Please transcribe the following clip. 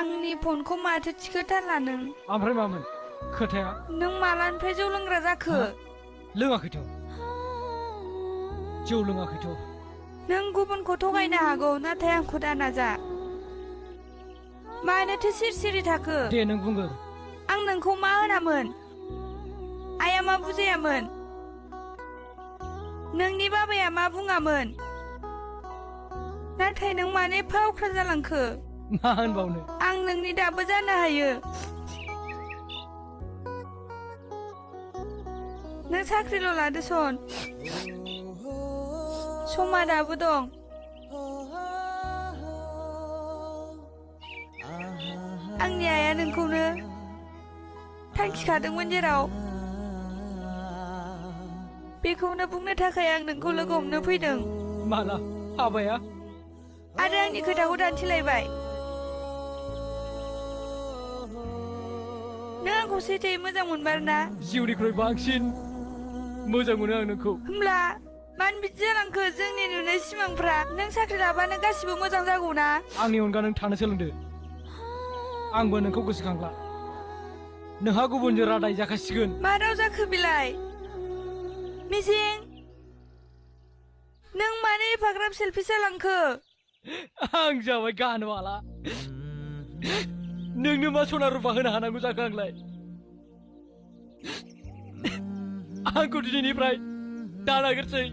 आंनि फनखौ माथो थिखोथारला नों? ओमफ्राय मामोन खोथाया? नों मालानिफ्राय जौ लोंग्रा जाखो? लोङाखैथ'। जौ लोङाखैथ'। नों गुबुनखौ थगायनो हागौ, नाथाय आंखौ दानाजा। मानोथो सिरि सिरि थाखो? दे नों बुंगोर। आं नोंखौ मा होनामोन? आइया मा बुजायामोन? नोंनि बाबाया मा बुङामोन? नाथाय नों मानो एफा अख्रा जालांखो? मा होनबावनो? आं नोंनि दाबो जानो हायो। नों साख्रिल' लादो सन। समा दाबो दं। आंनि आइया नोंखौनो थांखिखादोंमोन जेराव। बेखौनो बुंनो थाखाय आं नोंखौ लोगो हमनो फैदों। माला हाबाया? आरो आंनि खोथाखौ दान्थिलायबाय। नों आंखौ सैथोयै मोजां मोनमारोना? जिउनिख्रुइ बांसिन मोजां मोनो आं नोंखौ। होमब्ला मानो बिदि जालांखो जोंनि नुनाय सिमांफ्रा? नों साख्रि लाबानो गासिबो मोजां जागौ ना? आंनि अनगा नों थानो सोलोंदो। आंबो नोंखौ गोसोखांला। नोंहा गुबुनजों रादाय जाखासिगोन। मा राव जाखो बिलाय? मिजिं, नों मानो एफाग्राब सेलफिस जालांखो? आं जाबाय गानवाला। नोंनो मा सना रुपा होनो हानांगौ जाखो आंलाय? आंखौ दिनैनिफ्राय दा नागिरसै।